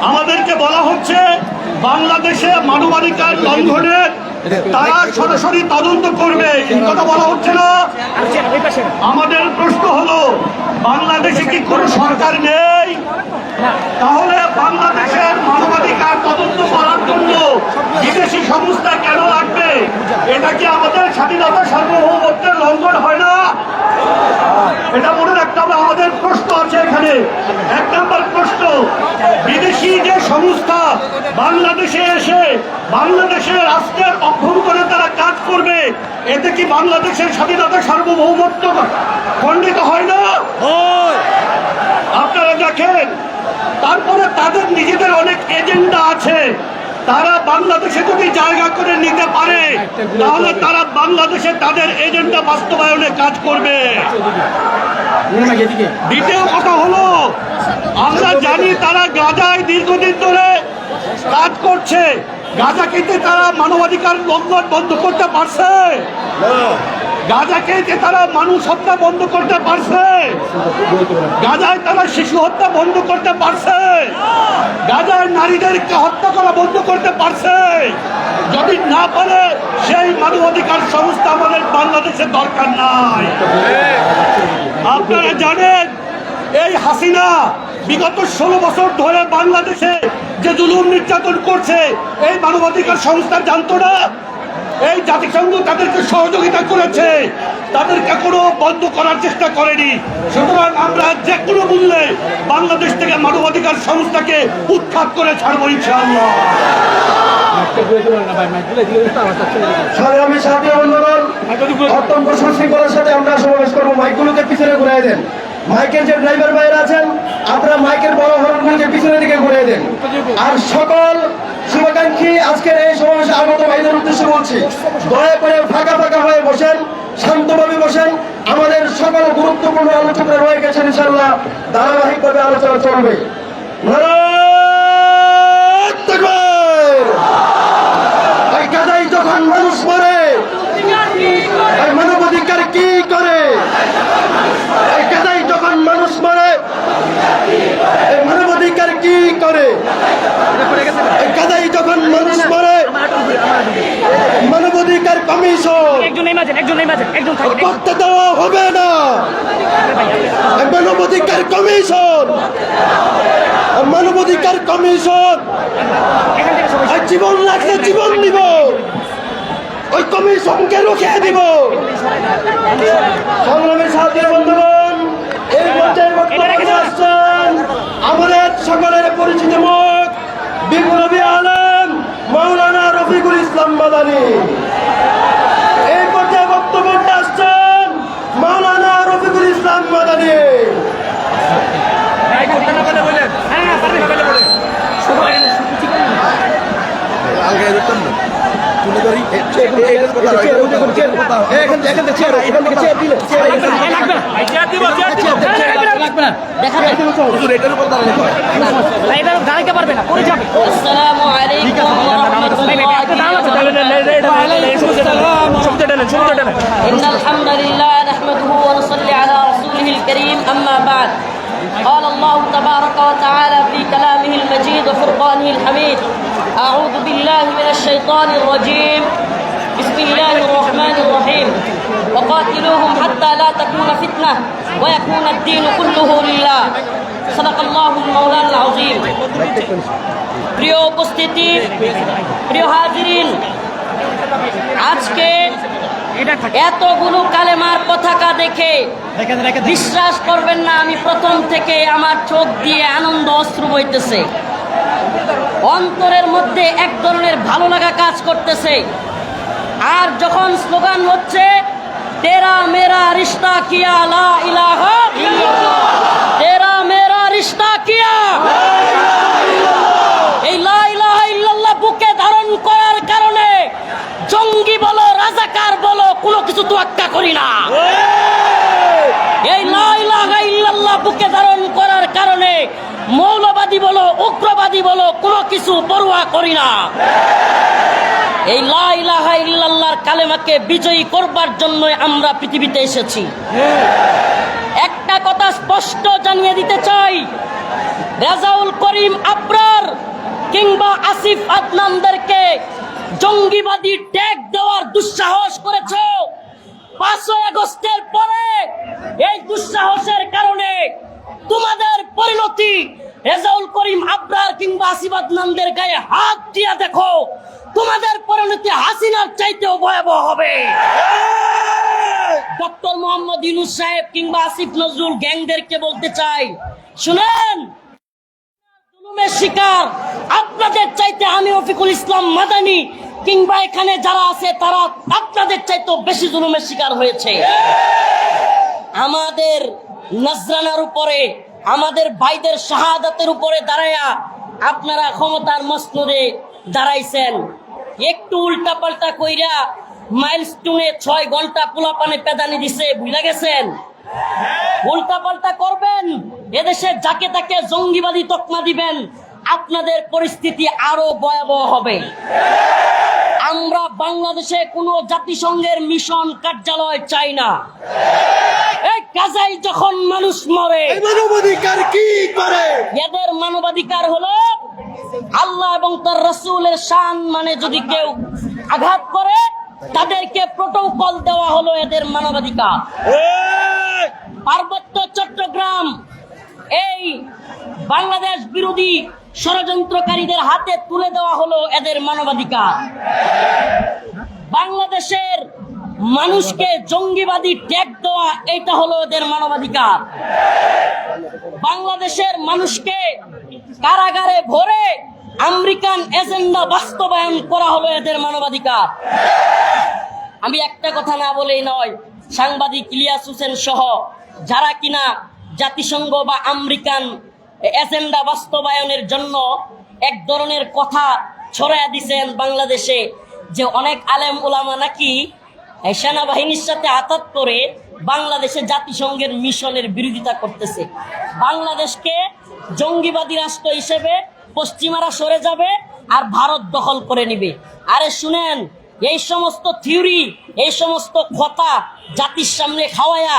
আমাদেরকে বলা হচ্ছে বাংলাদেশে মানবাধিকার লঙ্ঘনের তারা সরাসরি তদন্ত করবে, এই কথা বলা হচ্ছে না। আমাদের প্রশ্ন হলো, বাংলাদেশে কি কোনো সরকার নেই? তাহলে বাংলাদেশের মানবাধিকার তদন্ত করার জন্য বিদেশি সংস্থা কেন লাগবে? এটা কি আমাদের স্বাধীনতা সার্বভৌমত্বের লঙ্ঘন হয় না? এটা মনে রাখতে হবে। আমাদের প্রশ্ন আছে এখানে। 1 নম্বর প্রশ্ন, বিদেশি যে সংস্থা বাংলাদেশে এসে বাংলাদেশের রাষ্ট্রের অভ্যন্তরে তারা কাজ করবে, এতে কি বাংলাদেশের স্বাধীনতা সার্বভৌমত্ব খণ্ডিত হয় না? আপনারা দেখেন, তারপরে তাদের নিজেদের অনেক এজেন্ডা আছে। তারা বাংলাদেশে যদি জায়গা করে নিতে পারে, তাহলে তারা বাংলাদেশে তাদের এজেন্ডা বাস্তবায়নে কাজ করবে। দ্বিতীয় কথা হলো, আমরা জানি তারা গাজায় দীর্ঘদিন ধরে কাজ করছে। গাজা খেতে তারা মানবাধিকার লঙ্ঘন বন্ধ করতে পারছে? গাজা খেতে তারা মানুষ হত্যা বন্ধ করতে পারছে? গাজায় তারা শিশু হত্যা বন্ধ করতে পারছে? গাজায় নারীদেরকে হত্যা করা বন্ধ করতে পারছে? যদি না পারে, সেই মানবাধিকার সংস্থা আমাদের বাংলাদেশে দরকার নাই। আপনারা জানেন, এই হাসিনা বিগত 16 বছর ধরে বাংলাদেশে যে জুলুম নির্যাতন করছে, এই মানবাধিকার সংস্থা জানতো না? এই জাতিসংঘ তাদেরকে সহযোগিতা করেছে, তাদেরকে কোনো বন্ধ করার চেষ্টা করেনি। সুতরাং আমরা যে কোনো মূল্যে বাংলাদেশ থেকে মানবাধিকার সংস্থাকে উৎখাত করে ছাড়বো ইনশাআল্লাহ। সংগ্রামী সাথী বন্ধুগণ, অত্যন্ত সুশৃঙ্খলার সাথে আমরা সমাবেশ করবো। মাইকগুলোকে পিছনে ঘুরাই দেন। মাইকের যে ড্রাইভার ভাইরা আছেন, আপনারা মাইকের বড় হরনগুলোকে পিছনের দিকে ঘুরিয়ে দেন। আর সকল শুভাকাঙ্ক্ষী আজকের এই সমাবেশে আগত ভাইদের উদ্দেশ্যে বলছি, দয়া করে ফাঁকা ফাঁকা হয়ে বসেন, শান্তভাবে বসেন। আমাদের সকল গুরুত্বপূর্ণ আলোচনা রয়ে গেছেন, ইনশাআল্লাহ ধারাবাহিকভাবে আলোচনা চলবে। গাজায় যখন মানুষ মরে, মানবাধিকার কি করে? গাজায় যখন মানুষ মরে, মানবাধিকার কি করে? গাজায় যখন মানুষ মরে, মানবাধিকার কমিশন করতে দেওয়া হবে না। মানবাধিকার কমিশন, মানবাধিকার কমিশন জীবন লাগলে জীবন দিব, ওই কমিশনকে রুখে দিব। সংগ্রামী সাথী বন্ধুগণ, এই পর্যায়ে বক্তব্য আসছেন আমাদের সকলের পরিচিত মুখ, বিপ্লবী আলেম মাওলানা রফিকুল ইসলাম মাদানী। এই পর্যায়ে বক্তব্য আসছেন মাওলানা রফিকুল ইসলাম মাদানী। قال الله تبارك وتعالى في كلامه المجيد وفرقانه الحميد: أعوذ بالله من الشيطان الرجيم، بسم الله الرحمن الرحيم، وقاتلوهم حتى لا تكون فتنة ويكون الدين كله لله, صدق الله المولانا العظيم। প্রিয় উপস্থিতি, প্রিয় হাজিরিন, আজকে এতগুলো কালেমার পতাকা দেখে বিশ্বাস করবেন না, আমি প্রথম থেকে আমার চোখ দিয়ে আনন্দ অশ্রু বইতেছে। অন্তরের মধ্যে এক ধরনের ভালো লাগা কাজ করতেছে। আর যখন স্লোগান হচ্ছে তেরা মেরা রিশতা কিয়া লা ইলাহা ইল্লাল্লাহ, তেরা মেরা রিশতা কিয়া, এই লা ইলাহা ইল্লাল্লাহ বুকে ধারণ করার কারণে জঙ্গি বলো, রাজাকার বলো, কোনো কিছু তোয়াক্কা করি না। এই লা ইলাহা ইল্লাল্লাহ বুকে ধারণ করার কারণে মৌলবাদী বলো, উগ্রবাদী বলো, কোনো কিছু পরোয়া করি না। এই লা ইলাহা ইল্লাল্লাহর কালেমাকে বিজয়ী করবার জন্য আমরা পৃথিবীতে এসেছি। একটা কথা স্পষ্ট জানিয়ে দিতে চাই, রেজাউল করিম আবরার কিংবা আসিফ আদনানদেরকে জঙ্গিবাদী ট্যাগ দেওয়ার দুঃসাহস করেছো। 5ই আগস্টের পরে এই দুঃসাহসের কারণে তোমাদের পরিণতি রেজাউল করিম আবরার কিংবা আসিফ আদনানদের গায়ে হাত দিয়া দেখো, তোমাদের পরিণতি হাসিনার চাইতেও ভয়াবহ হবে। ডক্টর মোহাম্মদ ইউনূস সাহেব কিংবা আসিফ নজরুল গ্যাংদেরকে বলতে চাই, শুনেন, জুলুমের শিকার আপনাদের চাইতে আমি রফিকুল ইসলাম মাদানী কিংবা এখানে যারা আছে তারা আপনাদের চাইতেও বেশি জুলুমের শিকার হয়েছে। আমাদের নজরানার উপরে, আমাদের ভাইদের শাহাদাতের উপরে দাঁড়ায়া আপনারা ক্ষমতার মসনদে দাঁড়াইছেন। একটু উল্টা পাল্টা কইরা মাইলস্টোনে 6 ঘন্টা পোলাপানে পেদানি দিছে, ভুলে গেছেন? উল্টা পাল্টা করবেন, এদেশে যাকে তাকে জঙ্গিবাদী তকমা দিবেন, আপনাদের পরিস্থিতি আরো ভয়াবহ হবে। আমরা বাংলাদেশে কোনো জাতিসংঘের মিশন কার্যালয় চাই না। এই গাজায় যখন মানুষ মরে, মানবাধিকার কি করে? এদের মানবাধিকার হলো আল্লাহ এবং তার রাসূলের শান মানে যদি কেউ আঘাত করে তাদেরকে প্রটোকল দেওয়া হলো এদের মানবাধিকার। পার্বত্য চট্টগ্রাম এই বাংলাদেশ বিরোধী ষড়যন্ত্রকারীদের হাতে তুলে দেওয়া হলো এদের মানবাধিকার। বাংলাদেশের মানুষকে জঙ্গিবাদী ট্যাগ দেওয়া এটা হলো এদের মানবাধিকার। বাংলাদেশের মানুষকে কারাগারে ভরে আমেরিকান এজেন্ডা বাস্তবায়ন করা হলো এদের মানবাধিকার। আমি একটা কথা না বলেই নয়, সাংবাদিক ইলিয়াস হোসেন সহ যারা কিনা জাতিসংঘ বা আমেরিকান এজেন্ডা বাস্তবায়নের জন্য এক ধরনের কথা ছড়াইয়া দিছেন বাংলাদেশে, যে অনেক আলেম ওলামা নাকি সেনাবাহিনীর সাথে আঘাত করে বাংলাদেশে জাতিসংঘের মিশনের বিরোধিতা করতেছে। বাংলাদেশকে জঙ্গিবাদী রাষ্ট্র হিসেবে পশ্চিমারা সরে যাবে আর ভারত দখল করে নিবে। আরে শুনেন, এই সমস্ত থিওরি, এই সমস্ত কথা জাতির সামনে খাওয়ায়া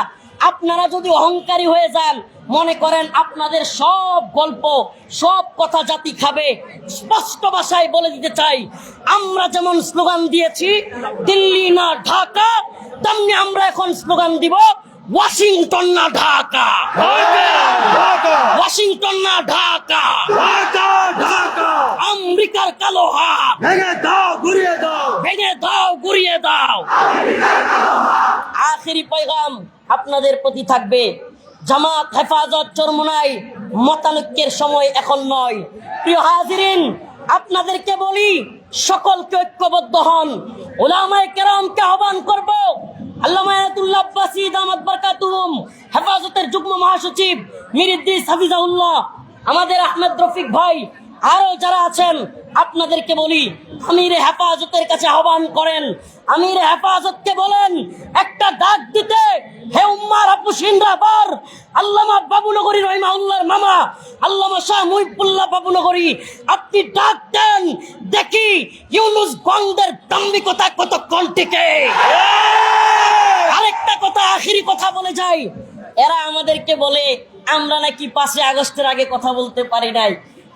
আপনারা যদি অহংকারী হয়ে যান, মনে করেন আপনাদের সব গল্প সব কথা জাতি খাবে। স্পষ্ট ভাষায় বলে দিতে চাই, আমরা যেমন স্লোগান দিয়েছি দিল্লি না ঢাকা, তেমনি আমরা এখন স্লোগান দিব ওয়াশিংটন না ঢাকা, ওয়াশিংটন না ঢাকা, আমেরিকার কালো হাত ভেঙে দাও গুড়িয়ে দাও, ভেঙে দাও গুড়িয়ে দাও। আখেরি পয়গাম আপনাদের প্রতি থাকবে, জামাত হেফাজত চরমোনাই মতানৈক্যের সময় এখন নয়। প্রিয় হাজিরিন, আপনাদেরকে বলি, সকলকে ঐক্যবদ্ধ হন। উলামায়ে কেরামকে আহ্বান করব, আল্লামা আয়াতুল্লাহ আব্বাসী দামাত বারাকাতুহুম, হেফাজতের যুগ্ম মহাসচিব মীর ইদ্রিস হাফিজাহুল্লাহ, আমাদের আহমেদ রফিক ভাই, আরো যারা আছেন, আপনাদেরকে বলি, আমির হেফাজতের কাছে আহ্বান করেন। আমির হেফাজতকে বলেন একটা ডাক দিতে, হে উম্মার আপু সিন্দাবাদ, আল্লামা বাবুনগরী রহিমাহুল্লাহর মামা আল্লামা শাহ মুহিবুল্লাহ বাবুনগরী, আপনি ডাক দেন, দেখি ইউনুস গঙ্গের দাম্ভিকতা কতক্ষণ টিকে। আরেকটা কথা, আখেরি কথা বলে যাই, এরা আমাদেরকে বলে আমরা নাকি 5 আগস্টের আগে কথা বলতে পারি নাই,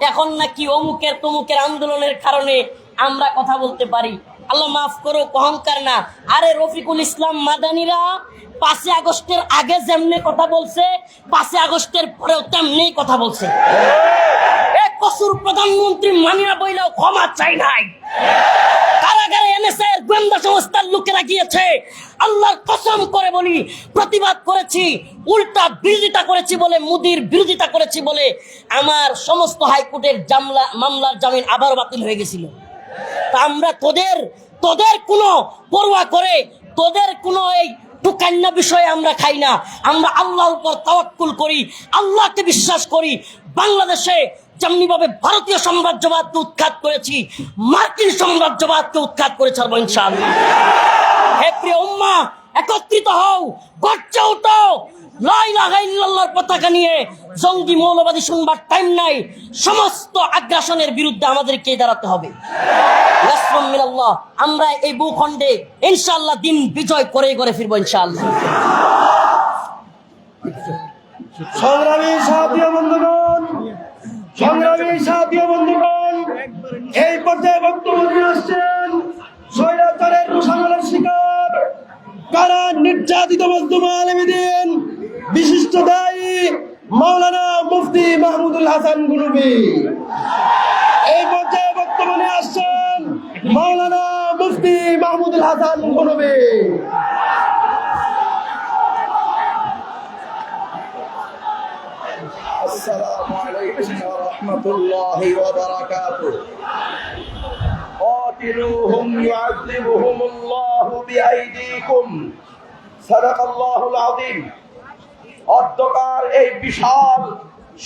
এখন নাকি অমুকের তমুকের আন্দোলনের কারণে আমরা কথা বলতে পারি। আল্লাহ মাফ করো, অহংকার না। আরে রফিকুল ইসলাম মাদানীরা 5 আগস্টের আগে যেমনি কথা বলছে, 5 আগস্টের পরেও তেমনি কথা বলছে। এক কসুর প্রধানমন্ত্রী মানিয়া বইলেও ক্ষমা চাই নাই। কারাগারে এনেছে গোয়েন্দা সংস্থার লোকেরা গিয়েছে। আল্লাহর কসম করে বলি, প্রতিবাদ করেছি, উল্টা বিরোধিতা করেছি বলে, মোদির বিরোধিতা করেছি বলে আমার সমস্ত হাইকোর্টের মামলার জামিন আবার বাতিল হয়ে গেছিল। তা আমরা তোদের কোনো পরোয়া করে, তোদের কোনো এই টুকান্না বিষয়ে আমরা খাই না। আমরা আল্লাহর উপর তাওয়াক্কুল করি, আল্লাহকে বিশ্বাস করি। বাংলাদেশে যেমনি ভাবে ভারতীয় সাম্রাজ্যবাদকে উৎখাত করেছি, মার্কিন সাম্রাজ্যবাদকে উৎখাত করে ছাড়বো ইনশাআল্লাহ। হে প্রিয় উম্মাহ, একত্রিত হও, গর্জে ওঠো, লা ইলাহা ইল্লাল্লাহর পতাকা নিয়ে। জঙ্গি মৌলবাদী শুনবার টাইম নাই। সমস্ত আগ্রাসনের বিরুদ্ধে আমাদেরকে দাঁড়াতে হবে। নাসরুম মিনাল্লাহ। আমরা এই ভূখণ্ডে ইনশাআল্লাহ দিন বিজয় করে করে ফিরবো ইনশাআল্লাহ। সংগ্রামী সাথী বন্ধুগণ, সাথী ও বন্ধুগণ, এই পর্যায়ে বক্তব্য নিয়ে আসছেন স্বৈরাচারের রোষানলের শিকার কারা নির্যাতিত মজলুম আলেমীদ্বীন বিশিষ্ট দায়ী মাওলানা মুফতি মাহমুদুল হাসান গুনুবি। এই পর্যায়ে বক্তব্য নিয়ে আসছেন মাওলানা মুফতি মাহমুদুল হাসান গুনুবি। السلام عليكم ورحمة الله وبركاته. قاتلوهم يعذبهم الله بأيديكم. صدق الله العظيم. অধ্যকার এই বিশাল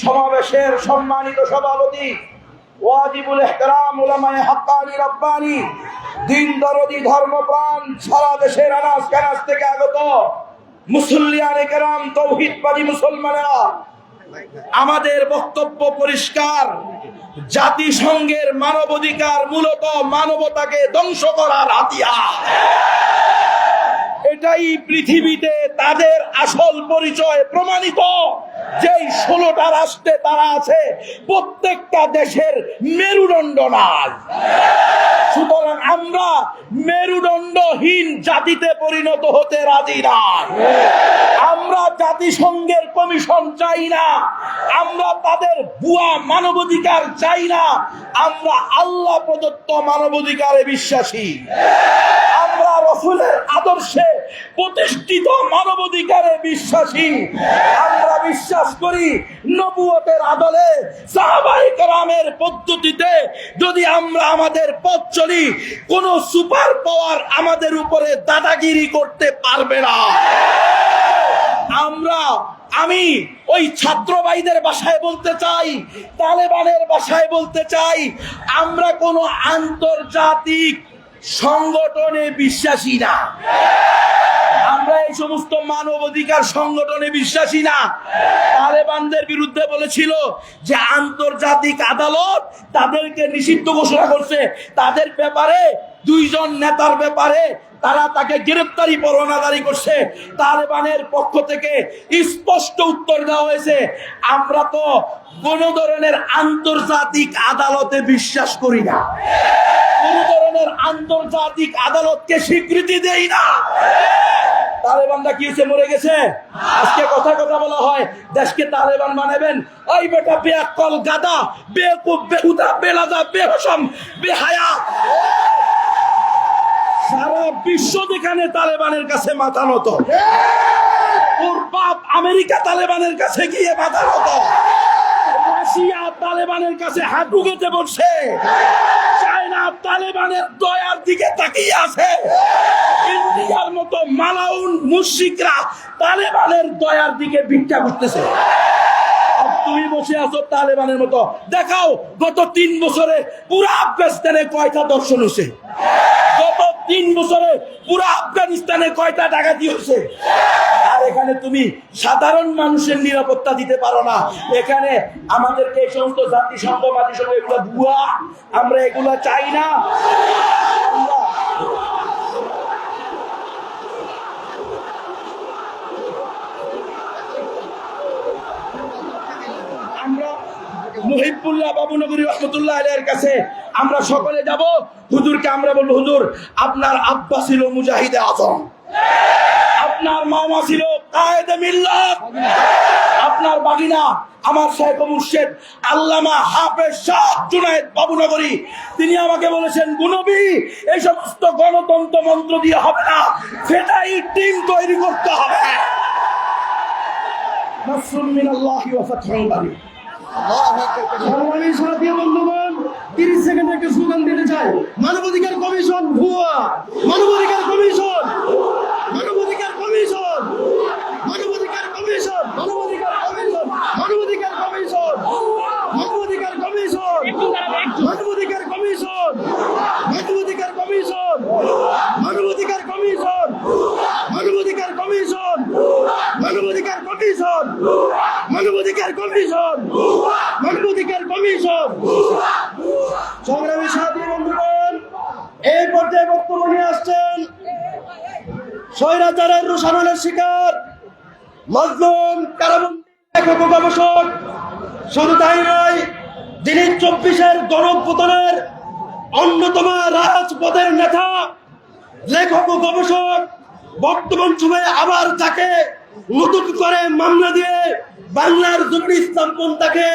সমাবেশের সম্মানিত সভাপতি ওয়াজিবুল ইহতিরাম উলামায়ে হাক্কানি রব্বানি দিন দরদি ধর্মপ্রাণ সারা দেশের আনাজ কানাজ থেকে আগত মুসল্লিয়ানে কেরাম তৌহিদবাদী মুসলমানেরা, আমাদের বক্তব্য পরিষ্কার। জাতিসংঘের মানবাধিকার মূলত মানবতাকে ধ্বংস করার হাতিয়ার। এটাই পৃথিবীতে তাদের আসল পরিচয় প্রমাণিত। যেই 16টা রাষ্ট্রে তারা আছে, প্রত্যেকটা দেশের মেরুদণ্ড নাই। সুতরাং আমরা মেরুদণ্ডহীন জাতিতে পরিণত হতে রাজি না। আমরা জাতিসংঘের কমিশন চাই না, আমরা তাদের ভুয়া মানবাধিকার চাই না। আমরা আল্লাহ প্রদত্ত মানবাধিকারে বিশ্বাসী। আমরা রাসূলের আদর্শে প্রতিষ্ঠিত মানবাধিকারে বিশ্বাসী। আমরা বিশ্বাস করি নবুয়তের আদলে সাহাবায়ে কেরামের পদ্ধতিতে যদি আমরা আমাদের পথ চলি, কোন সুপার পাওয়ার আমাদের উপরে দাদাগিরি করতে পারবে না। আমি ওই ছাত্র ভাইদের ভাষায় বলতে চাই, তালেবানের ভাষায় বলতে চাই, আমরা কোনো আন্তর্জাতিক সংগঠনে বিশ্বাসী না। আমরা এই সমস্ত মানবাধিকার সংগঠনে বিশ্বাসী না। তালেবানদের বিরুদ্ধে বলেছিল যে আন্তর্জাতিক আদালত তাদেরকে নিষিদ্ধ ঘোষণা করছে, তাদের ব্যাপারে 2 জন নেতার ব্যাপারে তারা তাকে গ্রেফতারি পরোয়ানা জারি করছে। তালেবানের পক্ষ থেকে স্পষ্ট উত্তর দেওয়া হয়েছে, আমরা তো কোন ধরনের আন্তর্জাতিক আদালতে বিশ্বাস করি না, কোন ধরনের আন্তর্জাতিক আদালতকে স্বীকৃতি দেই না। তালেবানরা কি হয়েছে? মরে গেছে। আজকে কথা বলা হয় দেশকে তালেবান বানাবেন। ওই বেটা বেআক্কল গাদা, বেকুব, বেহুদা, বেলাদা, বেহসম, বেহায়া, সারা বিশ্ব যেখানে তালেবানের কাছে মাথা নত। ওর বাপ আমেরিকা তালেবানের কাছে গিয়ে মাথা নত। রাশিয়া তালেবানের কাছে হাঁটু গেঁথে বসে। চায়না তালেবানের দয়ার দিকে তাকিয়ে আছে। ইন্ডিয়ার মতো মালাউন মুশরিকরা তালেবানের দয়ার দিকে ভিক্ষা করতেছে। তুমি বসে আছো তালেবানের মতো। দেখাও গত 3 বছরে পুরো আফগানিস্তানে কয়টা দর্শন হয়েছে? গত 3 বছরে পুরো আফগানিস্তানে কয়টা ডাকাতি হয়েছে? আর এখানে তুমি সাধারণ মানুষের নিরাপত্তা দিতে পারো না। এখানে আমাদেরকে এই সমস্ত জাতিসংঘ মাতিসংঘ এগুলো ভুয়া, আমরা এগুলো চাই না। আমরা মুহিবুল্লাহ বাবুনগরী রহমতুল্লাহ আলাইহির কাছে আমরা সকলে যাব। হুজুরকে আমরা বলবো, হুজুর আপনার আব্বা ছিল মুজাহিদে আজম, আপনার মামা ছিল কায়েদে মিল্লাত, আপনার বাগিনা আমার শেখ মুর্শিদ আল্লামা হাফেজ শাহ জুনায়েদ বাবুনগরী, তিনি আমাকে বলেছেন, গুনবী এই সমস্ত গণতন্ত্র মন্ত্র দিয়ে হবে না, ফেদাই টিম তৈরি করতে হবে। নাসরুম মিনাল্লাহি ওয়া ফাতহুন কারীম। সংগ্রামী সাথী বন্ধুগণ, 30 সেকেন্ড একটা স্লোগান দিতে চাই। মানবাধিকার কমিশন ভুয়া, মানবাধিকার কমিশন, মানবাধিকার কমিশন, মানবাধিকার কমিশন, মানবাধিকার কমিশন, মানবাধিকার কমিশন, মানবাধিকার কমিশন, মানবাধিকার কমিশন, মানবাধিকার কমিশন, মানবাধিকার কমিশন, মানবাধিকার কমিশন, মানবাধিকার কমিশন, মানবাধিকার কমিশন, মানবাধিকার কমিশন। সংগ্রামী সাথী বন্ধুগণ, এই পর্যায়ে বক্তব্য নিয়ে আসছেন স্বৈরাচারের রোষানলের শিকার মজলুম কারাবন্দী লেখক ও গবেষক, শুধু তাই নয়, যিনি চব্বিশের গণঅভ্যুত্থানের অন্যতম রাজপথের নেতা, লেখক ও গবেষক, বর্তমান সময়ে আবার যাকে নতুন করে মামলা দিয়ে বাংলার জমির ইসলাম পন্থাকে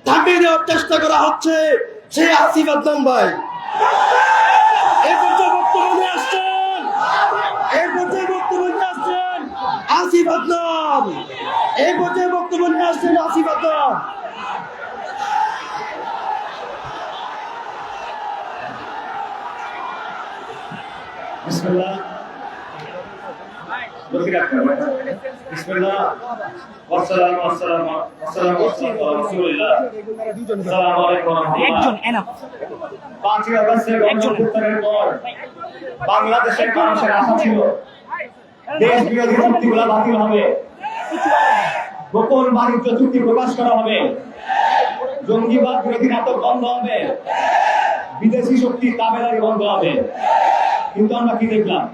থামিয়ে দেওয়ার চেষ্টা করা হচ্ছে, সে আসিফ আদনান ভাই। এই পর্যায়ে বক্তব্য আসছেন আসিফ আদনান। এই পর্যায়ে বক্তব্য নিয়ে আসছেন আসিফ আদনান। বিসমিল্লাহ। বিসমিল্লাহ। ওয়াসসালামু আলা রাসূলিল্লাহ। আসসালামু আলাইকুম ওয়া রাহমাতুল্লাহ। 5ই আগস্টের গণঅভ্যুত্থানের পর বাংলাদেশের মানুষের আশা ছিল দেশ বিরোধী চুক্তিগুলো বাতিল হবে, গোপন বাণিজ্য চুক্তি প্রকাশ করা হবে, জঙ্গিবাদ বিরোধী নাটক বন্ধ হবে, বিদেশি শক্তি তাবেদারি বন্ধ হবে। কিন্তু আমরা কি দেখলাম?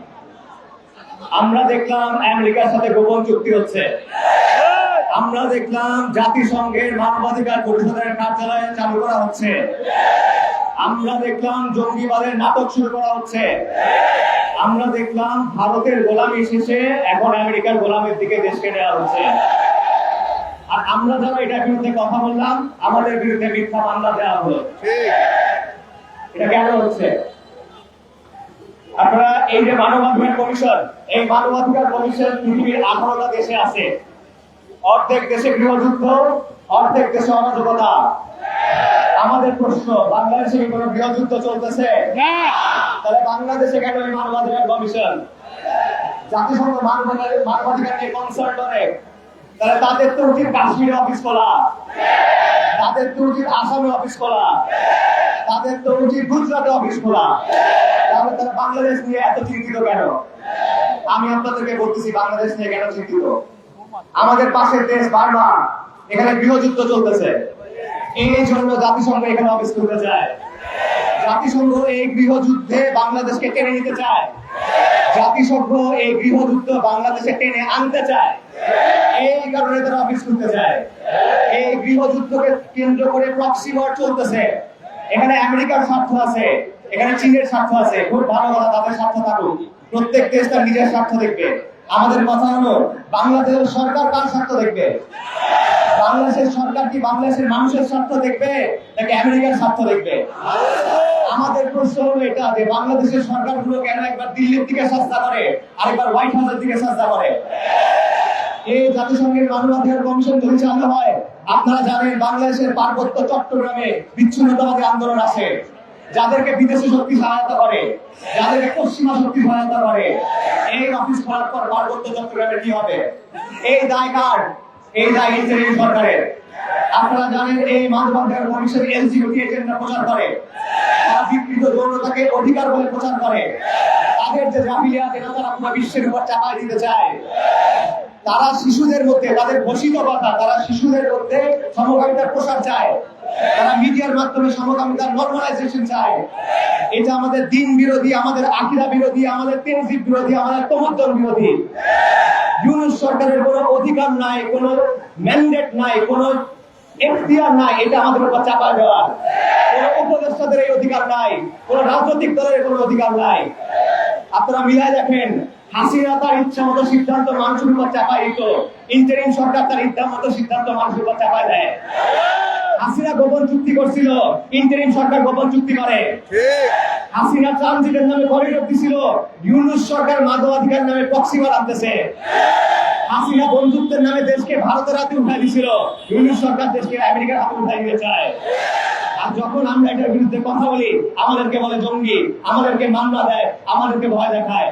আমরা দেখলাম আমেরিকার সাথে গোপন চুক্তি হচ্ছে। আমরা দেখলাম জাতিসংঘের মানবাধিকার পরিষদের কার্যালয় চালু করা হচ্ছে। আমরা দেখলাম জঙ্গিবাদের নাটক শুরু করা হচ্ছে। আমরা দেখলাম ভারতের গোলামি শেষে এখন আমেরিকার গোলামের দিকে দেশকে নেওয়া হচ্ছে। আর আমরা যারা এটার বিরুদ্ধে কথা বললাম, আমাদের বিরুদ্ধে মিথ্যা মামলা দেওয়া হলো। এটা কেন হচ্ছে? আপনারা এই যে মানবাধিকার কমিশন, এই মানবাধিকার কমিশন পৃথিবীর 18টা দেশে আছে। অর্ধেক দেশে গৃহযুদ্ধ, অর্ধেক দেশে অরাজকতা। আমাদের প্রশ্ন, বাংলাদেশে কি কোনো গৃহযুদ্ধ চলতেছে? তাহলে বাংলাদেশে কেন এই মানবাধিকার কমিশন? জাতিসংঘ মানবাধিকার নিয়ে কনসার্ন অনেক, তাহলে তাদের তো উচিত কাশ্মীরে অফিস খোলা, তাদের তো উচিত আসামে অফিস খোলা, তাদের তো উচিত গুজরাটে অফিস খোলা। তাহলে তারা বাংলাদেশ নিয়ে এত চিন্তিত কেন? আমি আপনাদেরকে বলতেছি বাংলাদেশ নিয়ে কেন চিন্তিত। আমাদের পাশের দেশ বার্মা, এখানে গৃহযুদ্ধ চলতেছে। এই জন্য জাতিসংঘ এখানে অফিস খুলতে চায়। জাতিসংঘ এই গৃহযুদ্ধে বাংলাদেশকে টেনে নিতে চায়। জাতিসংঘ এই গৃহযুদ্ধ বাংলাদেশে টেনে আনতে চায়। এই কারণে তারা অফিস খুলতে চায়। এই গৃহযুদ্ধকে কেন্দ্র করে প্রক্সি ওয়ার চলতেছে। এখানে আমেরিকার স্বার্থ আছে, এখানে চীনের স্বার্থ আছে। খুব ভালো কথা, তাদের স্বার্থ থাকুক। প্রত্যেক দেশ তার নিজের স্বার্থ দেখবে। আমাদের কথা হলো, বাংলাদেশের সরকার কার স্বার্থ দেখবে? বাংলাদেশের সরকার কি বাংলাদেশের মানুষের স্বার্থ দেখবে নাকি আমেরিকার স্বার্থ দেখবে? আমাদের প্রশ্ন হলো এটা যে বাংলাদেশের সরকারগুলো কেন একবার দিল্লির দিকে সাজদা করে, আরেকবার হোয়াইট হাউসের দিকে সাজদা করে? এই জাতিসংঘের মানবাধিকার কমিশন যদি চালু হয়, আপনারা জানেন বাংলাদেশের পার্বত্য চট্টগ্রামে বিচ্ছিন্নতাবাদী আন্দোলন আছে, যাদেরকে বিদেশি শক্তি সহায়তা করে, যাদেরকে পশ্চিমা শক্তি সহায়তা করে। এই অফিস খোলার পর পার্বত্য চট্টগ্রামের কি হবে? এই দায় কার? এই দায় ইন্টারিম সরকারের। আপনারা জানেন এই মানবাধিকার কমিশন এলজিবিটি এজেন্ডা প্রচার করে, তারা বিকৃত যৌনতাকে অধিকার বলে প্রচার করে। তাদের যে জাহিলিয়াত, এটা তারা পুরো বিশ্বের উপর চাপায় দিতে চায়। তারা শিশুদের মধ্যে, তাদের ঘোষিত কথা, তারা শিশুদের মধ্যে সমকামিতার প্রসার চায়। তারা মিডিয়ার মাধ্যমে সমকামিতার নরমালাইজেশন চায়। এটা আমাদের দিন বিরোধী, আমাদের আকিরা বিরোধী, আমাদের তেহজিব বিরোধী, আমাদের তমদ্দুন বিরোধী। ইউনূস সরকারের কোনো অধিকার নাই, কোনো ম্যান্ডেট নাই, কোনো এখতিয়ার নাই এটা আমাদের উপর চাপা দেওয়ার। কোনো উপদেষ্টাদের এই অধিকার নাই, কোনো রাজনৈতিক দলের কোনো অধিকার নাই। আপনারা মিলাই দেখেন, হাসিনা তার ইচ্ছা মতো সিদ্ধান্ত মানুষের উপর চাপায় দিত, ইন্টারিম সরকার তার ইচ্ছা মতো সিদ্ধান্ত মানুষের উপর চাপায় দেয়। হাসিনা গোপন চুক্তি করছিল, ইন্টারিম সরকার গোপন চুক্তি করে। হাসিনা ট্রানজিটের নামে করিডোর দিছিল, ইউনূস সরকার মানবাধিকার নামে প্রক্সি ওয়ার আনতেছে। হাসিনা বন্ধুত্বের নামে দেশকে ভারতের হাতে উঠাই দিছিল, ইউনূস সরকার দেশকে আমেরিকার হাতে উঠাই দিতে চায়। আর যখন আমরা এটার বিরুদ্ধে কথা বলি, আমাদেরকে বলে জঙ্গি, আমাদেরকে মামলা দেয়, আমাদেরকে ভয় দেখায়।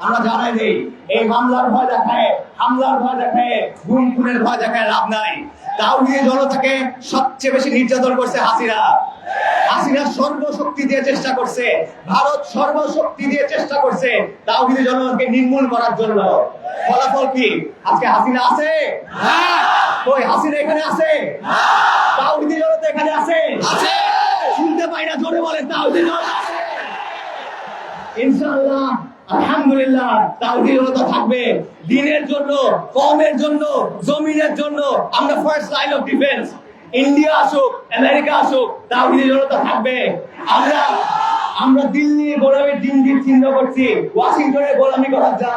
আমরা জানাই দেই, এই মামলার ভয় দেখায়, হামলার ভয় দেখায়, গুম খুনের ভয় দেখায় লাভ নাই। তাওহীদি জনতাকে সবচেয়ে বেশি নির্যাতন করছে হাসিনা। হাসিনা সর্বশক্তি দিয়ে চেষ্টা করছে, ভারত সর্বশক্তি দিয়ে চেষ্টা করছে তাওহীদি জনতাকে নির্মূল করার জন্য। ফলাফল কি? আজকে হাসিনা আছে? কই হাসিনা এখানে আছে? তাওহীদি জনতা এখানে আছে? শুনতে পাই না, জোরে বলেন তাওহীদি জনতা আছে। ইনশাআল্লাহ, আলহামদুলিল্লাহ, তাওহীদি জনতা থাকবে দিনের জন্য, কওমের জন্য, জমিনের জন্য। আমরা first line of defence. India আসুক, আমেরিকা আসুক, তাওহীদের জনতা থাকবে। আমরা দিল্লি গোলামির দিন দিন চিন্তা করছি, ওয়াশিংটনে গোলামি করার যা।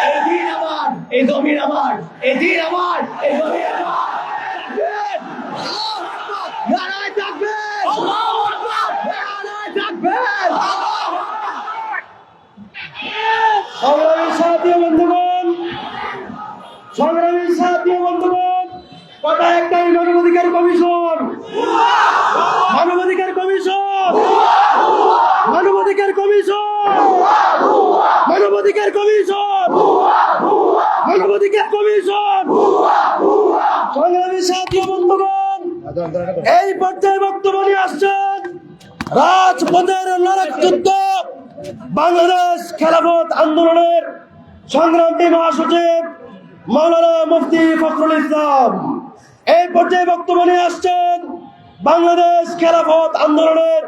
এই দিন আমার, এই জমিন আমার, এই দিন আমার, এই জমিন আমার। নারায়ে তাকবীর! আল্লাহু আকবার! নারায়ে তাকবীর! সংগ্রামী সাথী বন্ধুগণ, সংগ্রামী সাথী বন্ধুগণ, কথা একটাই, মানবাধিকার কমিশন, মানবাধিকার কমিশন, মানবাধিকার কমিশন, মানবাধিকার কমিশন, মানবাধিকার কমিশন। সংগ্রামী সাথী বন্ধুগণ, এই পর্যায়ে বক্তব্য নিয়ে আসছেন রাজপথের লড়াই যুদ্ধ বাংলাদেশ খেলাফত আন্দোলনের সংগ্রামী মহাসচিব মাওলানা মুফতি ফখরুল ইসলাম। এই পর্যায়ে বক্তব্য নিয়ে আসছেন বাংলাদেশ খেলাফত আন্দোলনের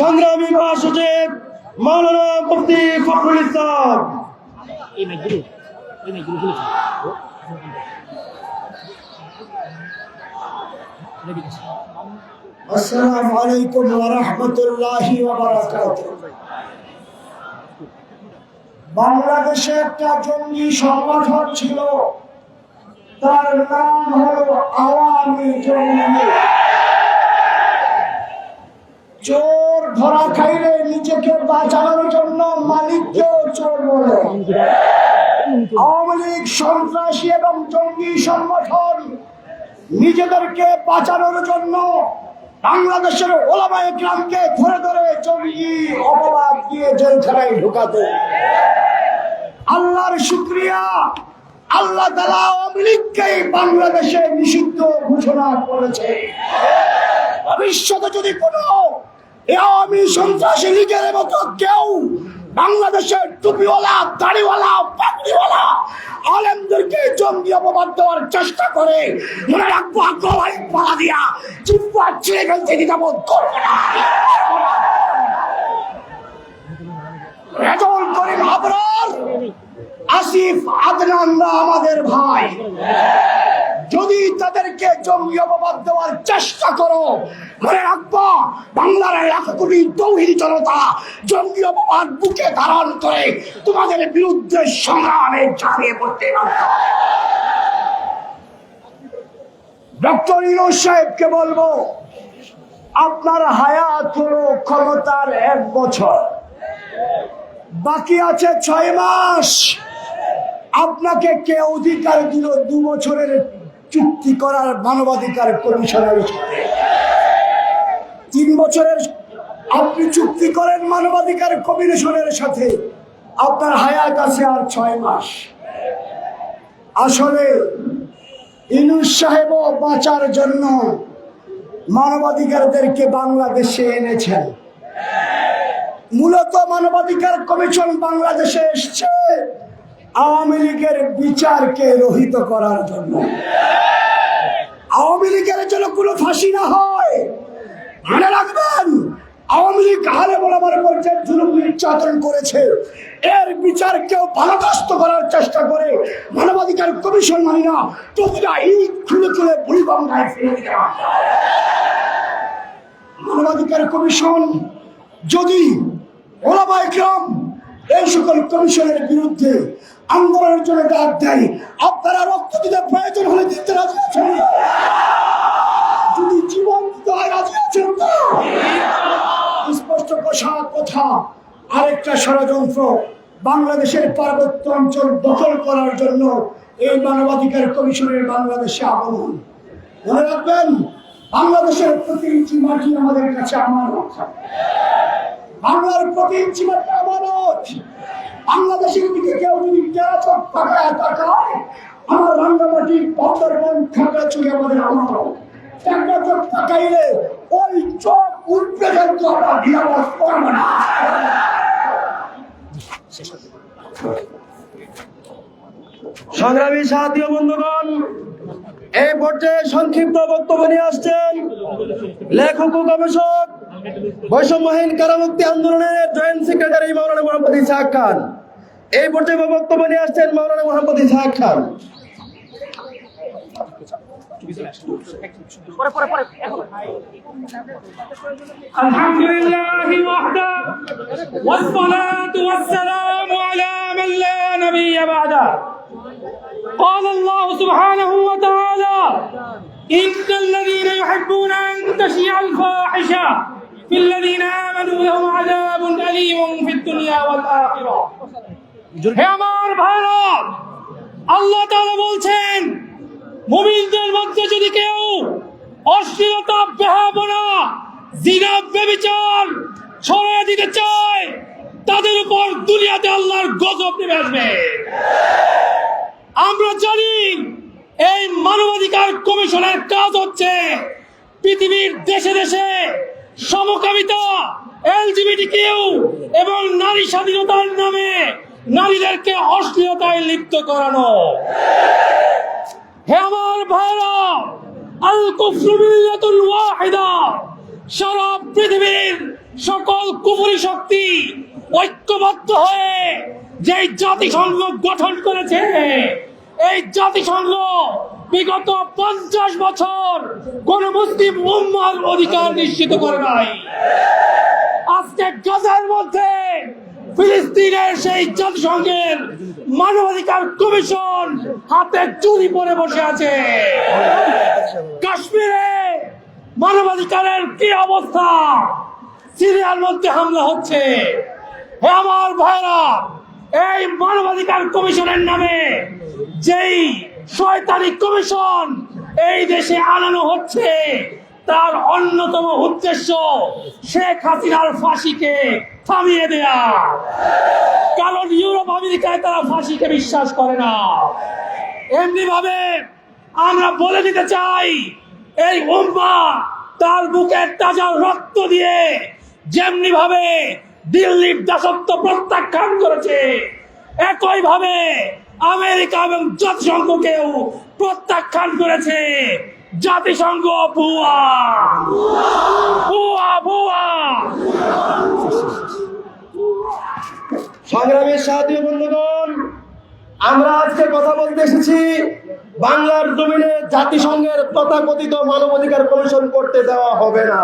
সংগ্রামী মহাসচিব মাওলানা মুফতি ফখরুল ইসলাম। আসসালামু আলাইকুম ওয়া রাহমাতুল্লাহি ওয়া বারাকাতুহু। বাংলাদেশে একটা জঙ্গি সংগঠন ছিল, তার নাম হলো আওয়ামী জঙ্গি। চোর ধরা খাইলে নিজেকে বাঁচানোর জন্য মালিককেও চোর বলে। আওয়ামী লীগ সন্ত্রাসী এবং জঙ্গি সংগঠন নিজেদেরকে বাঁচানোর জন্য বাংলাদেশের ওলামায়ে কেরামকে ধরে ধরে জঙ্গি অপবাদ দিয়ে জেলখানায় ঢুকাতো। আল্লাহর শুকরিয়া, আল্লাহ তাআলা আওয়ামী লীগকেই বাংলাদেশে নিষিদ্ধ ঘোষণা করেছে। ভবিষ্যতে যদি কোনো আওয়ামী সন্ত্রাসী লীগের মতো কেউ বাংলাদেশের টুপিওয়ালা, দাড়িওয়ালা, পাগড়িওয়ালা আলেমদেরকে জঙ্গি অপবাদ দেওয়ার চেষ্টা করে, মনে রাখবো গলায় পালা দিয়া জিহ্বা ছিঁড়ে ফেলতে দ্বিধাবোধ করবো না। রেজাউল করিম আবরার, আসিফ আদনানরা আমাদের ভাই। যদি তাদেরকে জঙ্গি অপবাদ দেওয়ার চেষ্টা করো, মনে রাখবা বাংলার 1 কোটি তৌহিদি জনতা জঙ্গি অপবাদ বুকে ধারণ করে তোমাদের বিরুদ্ধে সংগ্রামে ঝাঁপিয়ে পড়তে বাধ্য। ডক্টর ইউনূস সাহেবকে বলবো, আপনার হায়াত হলো ক্ষমতার 1 বছর, বাকি আছে 6 মাস। আপনাকে কে অধিকার দিল 2 বছরের চুক্তি করার মানবাধিকার কমিশনের সাথে? 3 বছরের আপনি চুক্তি করেন মানবাধিকার কমিশনের সাথে, আপনার হায়াত আছে আর 6 মাস। আসলে ইউনূস সাহেবও বাঁচার জন্য মানবাধিকারদেরকে বাংলাদেশে এনেছেন। মূলত মানবাধিকার কমিশন বাংলাদেশে এসছে আওয়ামী লীগের বিচারকে রহিত করার জন্য। আওয়ামী লীগের যেন কোনো ফাঁসি না হয়। মনে রাখবেন, আওয়ামী লীগ হারে বরাবর পর্যায়ে জুলুম নির্যাতন করেছে, এর বিচার কেউ বাধাগ্রস্ত করার চেষ্টা করে মানবাধিকার কমিশন মানি না, প্রতিটা ইট খুলে খুলে বুড়িগঙ্গায় ফেলে দিতে হবে। মানবাধিকার কমিশন যদি ওলামায়ে কেরাম এই সকল কমিশনের বিরুদ্ধে আন্দোলনের জন্য ডাক দেয়, আপনারা রক্ত দিতে প্রয়োজন হলে দিতে রাজি আছেন? যদি জীবন দিতে হয় রাজি আছেন তো? স্পষ্ট কথা, আরেকটা ষড়যন্ত্র বাংলাদেশের পার্বত্য অঞ্চল দখল করার জন্য এই মানবাধিকার কমিশনের বাংলাদেশে আগমন। মনে রাখবেন, বাংলাদেশের প্রতি ইঞ্চি মাটি আমাদের কাছে আমানত। বাংলার প্রতি ইঞ্চি মাটি আমানত। বাংলাদেশের দিকে কেউ যদি তাকায়, আমার রাঙ্গামাটি, বান্দরবান, খাগড়াছড়ি আমাদের আমানত। তাকাইলে ওই চোখ উঠবে, কিন্তু আমরা দ্বিধাবোধ করবো না। সংগ্রামী সাথী ও বন্ধুগণ, এই পর্যায়ে সংক্ষিপ্ত বক্তব্য নিয়ে আসছেন লেখক ও গবেষক, বৈষম্যহীন কারামুক্তি আন্দোলনের জয়েন্ট সেক্রেটারি মাওলানা মোহাম্মদ ইসহাক খান। এই পর্যায়ে বক্তব্য নিয়ে আসছেন মাওলানা মোহাম্মদ ইসহাক খান। الحمد لله وحده والصلاة والسلام على من لا نبي بعده. قال الله سبحانه وتعالى: إن الذين يحبون أن تشيع الفاحشة في الذين آمنوا لهم عذاب أليم في الدنيا والآخرة. হে আমার ভাইরা, আল্লাহ তাআলা বলছেন, মুমিনদের মধ্যে যদি কেউ অশ্লীলতা, বেহায়াপনা, জিনা, ব্যভিচার ছড়িয়ে দিতে চায়, তাদের উপর দুনিয়াতে আল্লাহর গজব নেমে আসবে। আমরা জানি এই মানবাধিকার কমিশনের কাজ হচ্ছে পৃথিবীর দেশে দেশে সমকামিতা, এলজিবিটিকিউ এবং নারী স্বাধীনতার নামে নারীদেরকে অশ্লীলতায় লিপ্ত করানো। হে আমার ভাইরা, আল কুফরু মিল্লাতুন ওয়াহিদা, সারা পৃথিবীর সকল কুফরি শক্তি ঐক্যবদ্ধ হয়ে যে জাতিসংঘ গঠন করেছে, এই জাতিসংঘ বিগত 50 বছর কোন মুসলিম উম্মার অধিকার নিশ্চিত করে নাই। আজকে গাজার মধ্যে ফিলিস্তিনের সেই জাতিসংঘের মানবাধিকার কমিশন হাতে চুরি পরে বসে আছে। কাশ্মীরে মানবাধিকারের কি অবস্থা, সিরিয়ার মধ্যে হামলা হচ্ছে। হে আমার ভাইরা, এই মানবাধিকার কমিশনের নামে যেই শয়তানি কমিশন এই দেশে আনানো হচ্ছে, তার অন্যতম উদ্দেশ্য শেখ হাসিনার ফাঁসিকে থামিয়ে দেয়া। কারণ ইউরোপ আমেরিকায় তারা ফাঁসিকে বিশ্বাস করে না। এমনি ভাবে আমরা বলে দিতে চাই, এই উম্মাহ তার বুকের তাজা রক্ত দিয়ে যেমনি ভাবে দিল্লির দাসত্ব প্রত্যাখ্যান করেছে, একই ভাবে আমেরিকা এবং জাতিসংঘকেও প্রত্যাখ্যান করেছে। জাতিসংঘ ভুয়া, ভুয়া, ভুয়া। সংগ্রামী সাথী বন্ধুগণ, আমরা আজকে কথা বলতে এসেছি বাংলার জমিনে জাতিসংঘের তথাকথিত মানবাধিকার কমিশন করতে দেওয়া হবে না।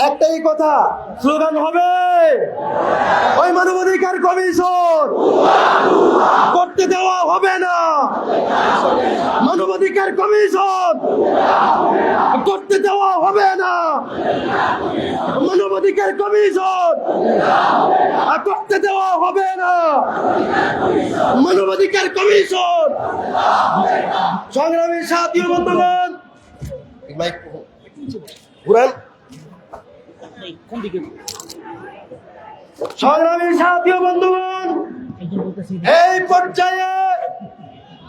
একটাই কথা, স্লোগান হবে, ওই মানবাধিকার কমিশন করতে দেওয়া হবে না। মানবাধিকার কমিশন করতে দেওয়া হবে না। মানবাধিকার কমিশন করতে দেওয়া হবে না। মানবাধিকার কমিশন। সংগ্রামী সাথী বন্ধুগণ, ঘুরান। সংগ্রামী সাথী বন্ধুগণ, এই পর্যায়ে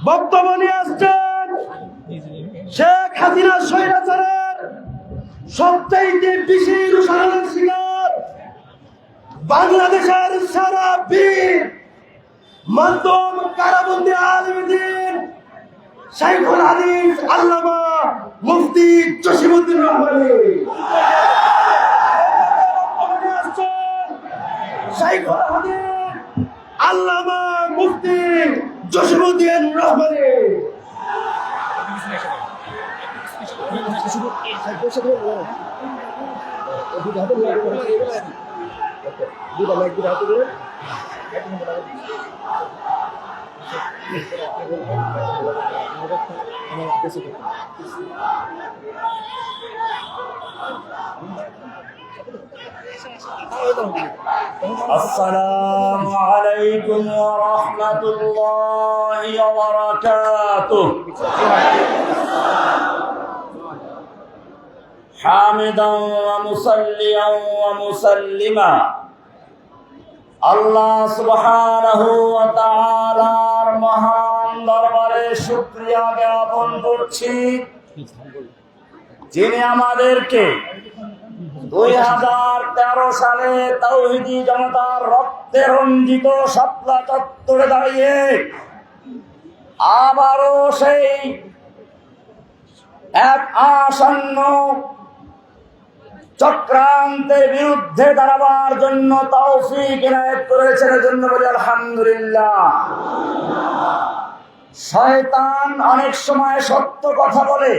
বক্তব্য নিয়ে আসছেন শেখ হাসিনা স্বৈরাচারের সবচাইতে বেশি রূপায়ণের শিকার বাংলাদেশের সারা বীর মাধ্যম কারাবন্দী আলিমুদ্দিন শাইখুল হাদিস আল্লামা মুফতি জসিমউদ্দিন রহমানী। শাইখুল হাদিস আল্লামা মুফতি জসিমউদ্দিন রহমানী। السلام عليكم ورحمة الله وبركاته. حامدا ومصليا ومسلما আল্লাহ সুবহানাহু ওয়া তাআলার মহান দরবারে শুকরিয়া জ্ঞাপন করছি, যিনি আমাদেরকে 2013 সালে তাওহীদি জনতার রক্তে রঞ্জিত শাপলা চত্বরে দাঁড়িয়ে আবারও সেই এক আসন্ন চক্রান্তের বিরুদ্ধে দাঁড়াবার জন্য তৌফিক ইনায়েত করেছেন। এজন্য বলি আলহামদুলিল্লাহ। শয়তান অনেক সময় সত্য কথা বলে।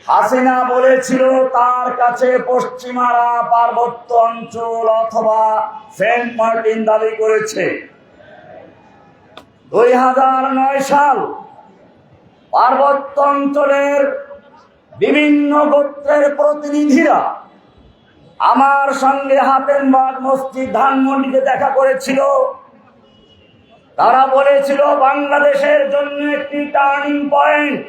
হাসিনা বলেছিল তার কাছে পশ্চিমারা পার্বত্য অঞ্চল অথবা সেন্ট মার্টিন দাবি করেছে। 2009 সাল পার্বত্য অঞ্চলের বিভিন্ন গোত্রের প্রতিনিধিরা আমার সঙ্গে হাতেমবাগ মসজিদ ধানমন্ডিতে দেখা করেছিল। তারা বলেছিল বাংলাদেশের জন্য একটি টার্নিং পয়েন্ট,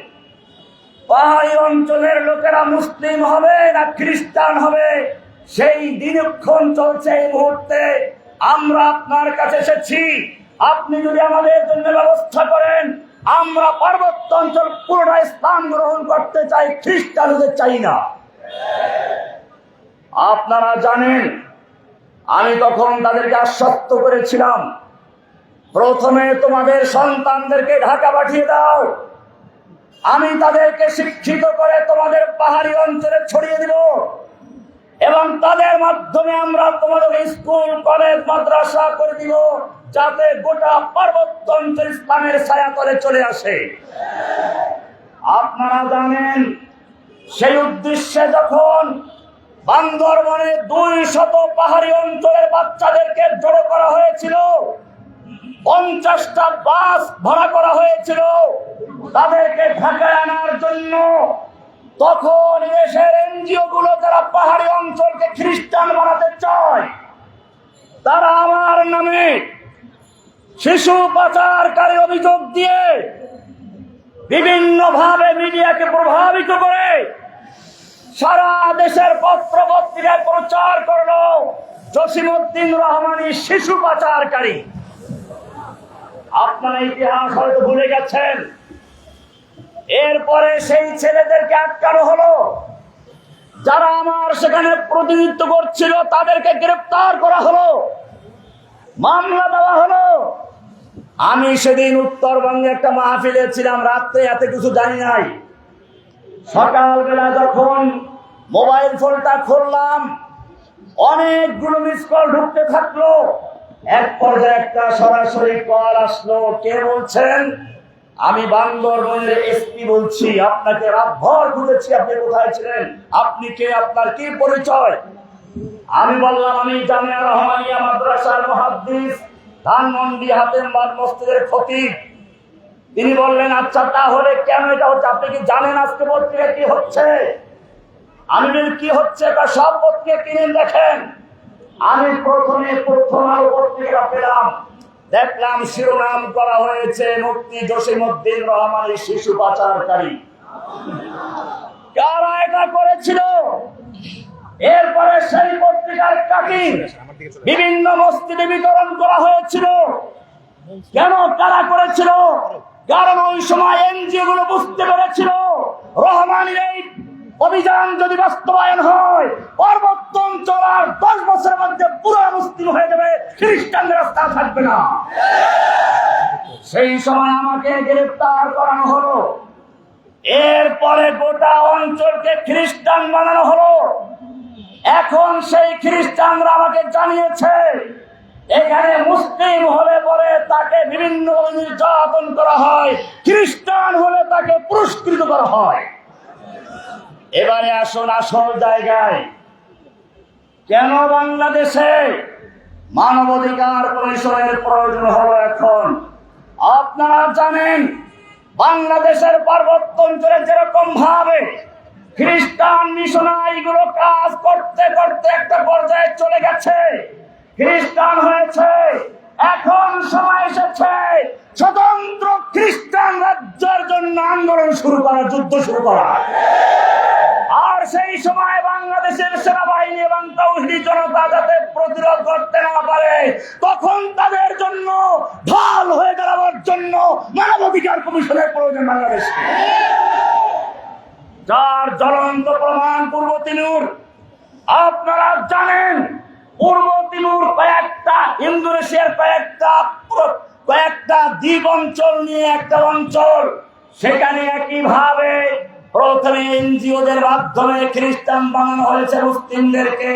পাহাড়ি অঞ্চলের লোকেরা মুসলিম হবে না খ্রিস্টান হবে সেই দিনক্ষণ চলছে। এই মুহূর্তে আমরা আপনার কাছে এসেছি, আপনি যদি আমাদের জন্য ব্যবস্থা করেন, আমরা পার্বত্য অঞ্চল পুরোটা ইসলাম গ্রহণ করতে চাই, খ্রিস্টান হতে চাই না। আপনারা জানেন আমি তখন তাদেরকে আশ্বস্ত করেছিলাম, প্রথমে তোমাদের সন্তানদেরকে ঢাকা পাঠিয়ে দাও, আমি তাদেরকে শিক্ষিত করে তোমাদের পাহাড়ি অঞ্চলে ছড়িয়ে দিব এবং তাদের মাধ্যমে আমরা তোমাদের স্কুল কলেজ মাদ্রাসা করে দিব, যাতে গোটা পার্বত্য অঞ্চল ইসলামের ছায়াতলে চলে আসে। আপনারা জানেন সেই উদ্দেশ্যে যখন বান্দরবনে 200 পাহাড়ি অঞ্চলের বাচ্চাদেরকে জড়ো করা হয়েছিল, 50টা বাস ভাড়া করা হয়েছিল তাদেরকে ঢাকায় আনার জন্য, তখন দেশের এনজিও গুলো যারা পাহাড়ি অঞ্চলকে খ্রিস্টান বানাতে চায় তারা আমার নামে শিশু পাচারকারী অভিযোগ দিয়ে বিভিন্ন ভাবে মিডিয়াকে প্রভাবিত করে সারা দেশের পত্র পত্রিকায় প্রচার করলো জসিমউদ্দিন রহমানী শিশু পাচারকারী। আপনারা ইতিহাস হয়তো ভুলে গেছেন। এরপরে সেই ছেলেদেরকে আটকানো হলো, যারা আমার সেখানে প্রতিনিধিত্ব করছিল তাদেরকে গ্রেফতার করা হলো, মামলা দেওয়া হলো। আমি সেদিন উত্তরবঙ্গে একটা মাহফিলে ছিলাম, রাত্রে এত কিছু জানি নাই। সকালবেলা যখন মোবাইল ফোনটা খুললাম, অনেকগুলো মিস কল ঢুকতে থাকলো। এক পর্যায়ে একটা সরাসরি কল আসলো, কে বলছেন? আমি বান্দরবনের এসপি বলছি, আপনাকে রাতভর খুঁজেছি, আপনি কোথায় ছিলেন, আপনি কে, আপনার কি পরিচয়? আমি বললাম আমি জামিয়া রহমানিয়া মাদ্রাসার মুহাদ্দিস, ধানমন্ডি হাতেমবাগ মসজিদের খতিব। তিনি বললেন আচ্ছা তাহলে কেন এটা হচ্ছে, আপনি কি জানেন আজকে পত্রিকা কি হচ্ছে? আমি বলি কি হচ্ছে? সব পত্রিকা কিনে দেখেন। আমি প্রথম আলো পত্রিকা পেলাম, দেখলাম শিরোনাম করা হয়েছে মুফতি জসিমউদ্দিন রহমানী শিশু পাচারকারী। কারা এটা করেছিল? এরপরে সেই পত্রিকার কাটিং বিভিন্ন মসজিদে বিতরণ করা হয়েছিল। কেন কারা করেছিল? কারণ ওই সময় এনজিও গুলো বুঝতে পেরেছিল রহমানীর এই অভিযান যদি বাস্তবায়ন হয়, পার্বত্য অঞ্চল আর 10 বছরের মধ্যে পুরো মুসলিম হয়ে যাবে, খ্রিস্টানদের রাস্তা থাকবে না। সেই সময় আমাকে গ্রেফতার করানো হলো। এরপরে গোটা অঞ্চলকে খ্রিস্টান বানানো হলো। এখন সেই খ্রিস্টানরা আমাকে জানিয়েছে এখানে মুসলিম হলে পরে তাকে বিভিন্ন নির্যাতন করা হয়, খ্রিস্টান হলে তাকে পুরস্কৃত করা হয়। এবারে আসুন আসল জায়গায়, কেন বাংলাদেশে মানবাধিকার কমিশনের প্রয়োজন হলো এখন? আপনারা জানেন বাংলাদেশের পার্বত্য অঞ্চলে যেরকম ভাবে খ্রিস্টান মিশনারি গুলো কাজ করতে করতে একটা পর্যায়ে চলে গেছে, খ্রিস্টান হয়েছে, এখন সময় এসেছে স্বতন্ত্র খ্রিস্টান রাজ্যের জন্য আন্দোলন শুরু করা, যুদ্ধ শুরু করা। আর সেই সময় বাংলাদেশের সেনাবাহিনী এবং তাওহীদি জনতা যাতে প্রতিরোধ করতে না পারে, তখন তাদের জন্য ঢাল হয়ে দাঁড়াবার জন্য মানবাধিকার কমিশনের প্রয়োজন বাংলাদেশে, যার জ্বলন্ত প্রমাণ পূর্ব তিমুর। আপনারা জানেন পূর্ব তিমুর কয়েকটা ইন্দোনেশিয়ার কয়েকটা দ্বীপ অঞ্চল নিয়ে একটা অঞ্চল, সেখানে একইভাবে প্রথমে এনজিওদের মাধ্যমে খ্রিস্টান বানানো হয়েছে মুসলিমদেরকে।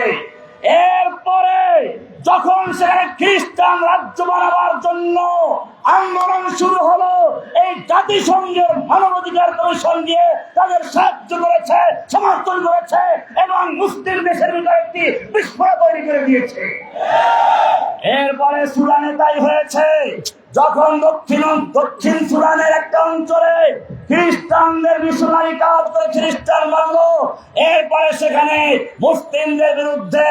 এরপরে যখন সেখানে খ্রিস্টান রাজ্য বানাবার জন্য আন্দোলন শুরু হলো, এই জাতিসংঘের মানবাধিকার কমিশন দিয়ে তাদের সাহায্য করেছে, সমর্থন করেছে এবং মুসলিম দেশের ভিতরে একটি বিস্ফোরক তৈরি করে দিয়েছে। এরপরে সুদানে তাই হয়েছে, যখন দক্ষিণ সুদানের একটা অঞ্চলে খ্রিস্টানদের মিশনারি কাজ করে খ্রিস্টান বানালো, এরপরে সেখানে মুসলিমদের বিরুদ্ধে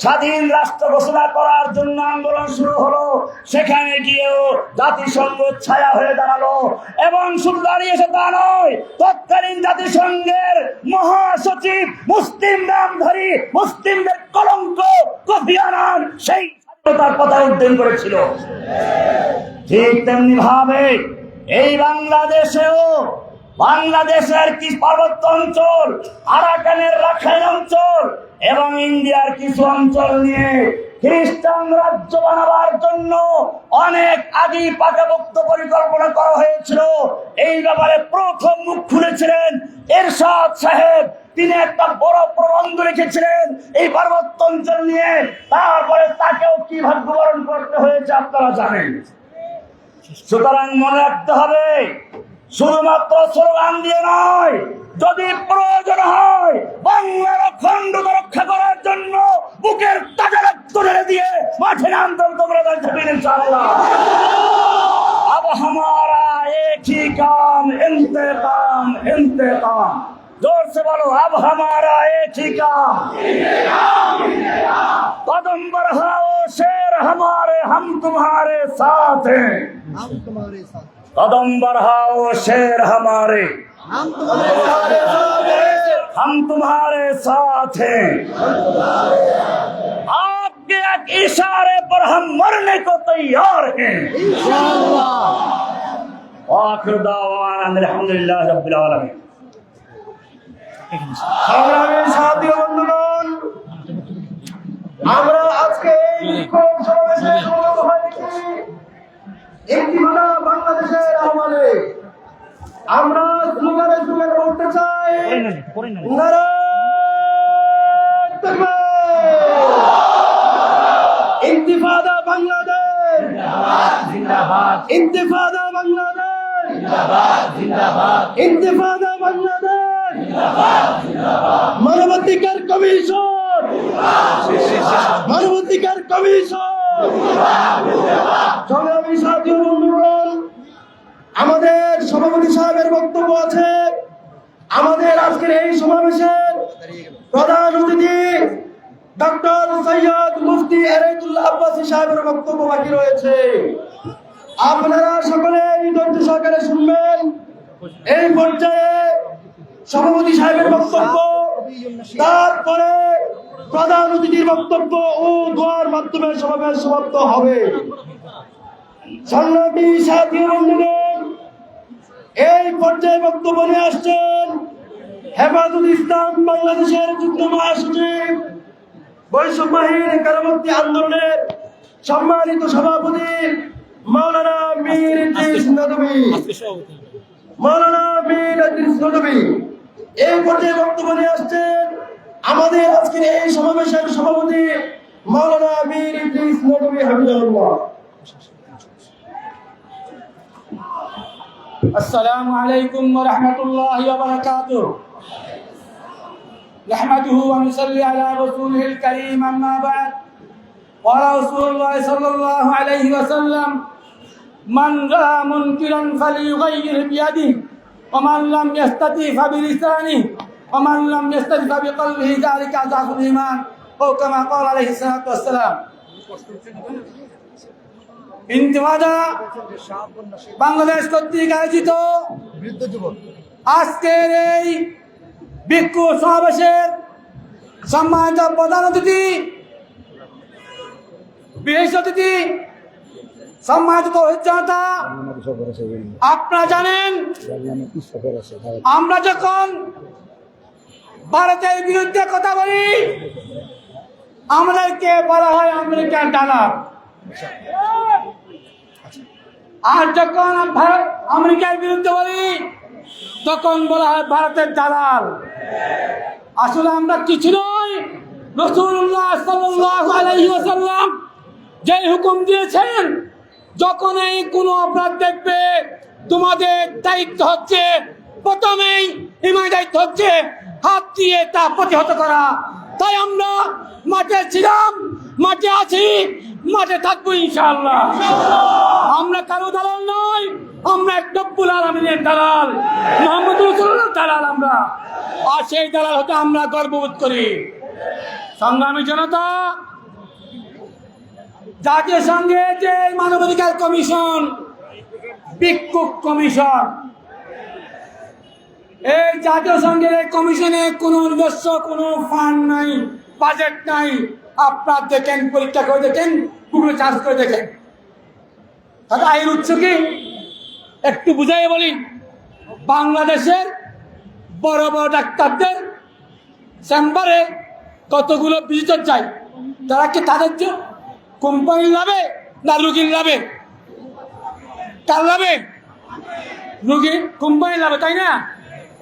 স্বাধীন রাষ্ট্র ঘোষণা করার জন্য আন্দোলন শুরু হলো। সেখানে গিয়েও জাতিসংঘ ছায়া হয়ে দাঁড়ালো এবং শুধু দাঁড়িয়েছে তা নয়, তৎকালীন জাতিসংঘের মহাসচিব মুসলিম নামধারী মুসলিমদের কলঙ্ক কোফি আনান সেই স্বাধীনতার কথা উদ্যান করেছিল। ঠিক তেমনি ভাবে এই বাংলাদেশের কি পার্বত্য অঞ্চল, আরাকানের রাখাইন অঞ্চল এবং ইন্ডিয়ার কিছু অঞ্চল নিয়ে খ্রিস্টান রাজ্য বানাবার জন্য অনেক আগেই পাকাপোক্ত পরিকল্পনা করা হয়েছিল। এই ব্যাপারে প্রথম মুখ খুলেছিলেন এরশাদ সাহেব। তিনি একটা বড় প্রবন্ধ লিখেছিলেন এই পার্বত্য অঞ্চল নিয়ে। তারপরে তাকেও কি ভাগ্যবরণ করতে হয়েছে আপনারা জানেন। সুতরাং মনে রাখতে হবে, শুধুমাত্র স্লোগান দিয়ে নয়, যদি প্রয়োজন হয় বাংলার অখণ্ডতা রক্ষা করার জন্য বুকের তাজা রক্ত ঢেলে দিয়ে মাঠে নামতে তোমরা যাবেন ইনশাআল্লাহ। अब हमारा एक ही काम इंतकाम इंतकाम, जोर से बोलो, अब हमारा एक ही काम कदम बढ़ाओ शेर हमारे, हम तुम्हारे साथ हैं, कदम बढ़ाओ शेर हमारे, हम तुम्हारे साथ हैं, आपके एक इशारे पर हम मरने को तैयार हैं। आखिर दावाना अल्हम्दुलिल्लाह रब्बिल आलामीन। সংগ্রামী সাথী ও বন্ধুগণ, আমরা আজকে এই বিক্ষোভ সমাবেশে সমবেত হয়েছি ইনতিফাদা বাংলাদেশের আহ্বানে। আমরা স্লোগানে স্লোগানে বলতে চাই, নারায়ে তাকবীর, ইনতিফাদা বাংলাদেশ জিন্দাবাদ, ইনতিফাদা বাংলাদেশ জিন্দাবাদ, ইনতিফাদা বাংলাদেশ জিন্দাবাদ, মানবাধিকার কমিশন, মানবাধিকার কমিশন। সংগ্রামী সাথী ও বন্ধুগণ, আমাদের সভাপতি সাহেবের বক্তব্য আছে। আমাদের আজকের এই সমাবেশের প্রধান অতিথি ডক্টর সৈয়দ মুফতি এনায়েতুল্লাহ আব্বাসী সাহেবের বক্তব্য বাকি রয়েছে। আপনারা সকলে ধৈর্য সহকারে শুনবেন। এই পর্যায়ে সভাপতি সাহেবের বক্তব্য, তারপরে প্রধান অতিথির বক্তব্য ও দোয়ার মাধ্যমে সমাবেশ সমাপ্ত হবে। সংগ্রামী সাথী ও বন্ধুগণ, এই পর্যায়ে বক্তব্য নিয়ে আসছেন হেফাজতুল ইসলাম বাংলাদেশের যুগ্ম মহাসচিব, বৈষম্যহীন কারামুক্তি আন্দোলনের সম্মানিত সভাপতি মাওলানা মীর ইদ্রিস নদভী। মাওলানা মীর ইদ্রিস নদভী এই পর্যায়ে বক্তব্য নিয়ে আসছেন আমাদের আজকের এই সমাবেশের সভাপতি মাওলানা মীর ইদ্রিস নদভী হাফিজাহুল্লাহ। السلام عليكم ورحمة الله وبركاته. نحمده ونصلي على رسوله الكريم، أما بعد. قال رسول الله صلى الله عليه وسلم: من رأى منكرا فليغير بيده، ومن لم يستطع فبلسانه، ومن لم يستطع فبقلبه، ذلك أضعف الإيمان، أو كما قال عليه الصلاة والسلام. ইনতিফাদা বাংলাদেশ কর্তৃক আয়োজিত আজকের এই বিক্ষোভ সমাবেশের সম্মানিত প্রধান অতিথি, বিশেষ অতিথি, সম্মানিত তৌহিদ জনতা, আপনারা জানেন আমরা যখন ভারতের বিরুদ্ধে কথা বলি আমাদেরকে বলা হয় আমেরিকার দালাল, আর যখন আমেরিকার বিরুদ্ধে বলি তখন বলা হয় ভারতের দালাল। আসলে আমরা কিছু নয়, রাসূলুল্লাহ সাল্লাল্লাহু আলাইহি ওয়াসাল্লাম যে হুকুম দিয়েছেন, যখনই কোনো অপরাধ দেখবে তোমাদের দায়িত্ব হচ্ছে, প্রথমেই ইমানের দায়িত্ব হচ্ছে হাত দিয়ে তা প্রতিহত করা। তাই আমরা মাঠে ছিলাম, মাঠে আছি, মাঠে থাকবো ইনশাআল্লাহ। আমরা কারো দালাল নই, আমরা এক রব্বুল আলামিনের দালাল, মুহাম্মদ রাসূলুল্লাহর দালাল আমরা। আর সেই দালাল হতে আমরা গর্ববোধ করি। সংগ্রামী জনতা, জাতীয় সঙ্গে যে মানবাধিকার কমিশন, ভিক্ষুক কমিশন, এই জাতীয় সংঘের এই কমিশনে কোনো নিজস্ব কোনো ফান্ড নাই, বাজেট নাই। আপনার দেখেন, পরীক্ষা করে দেখেন, গুগলে চার্জ করে দেখেন। তাহলে আয়ের উৎস কি একটু বুঝাই বলি। বাংলাদেশের বড় বড় ডাক্তারদের চেম্বারে কতগুলো ভিজিটর যায়, তারা কি তাদের কোম্পানির লাভে না রুগীর লাভে? কার লাভে? রুগী, কোম্পানির লাভে, তাই না?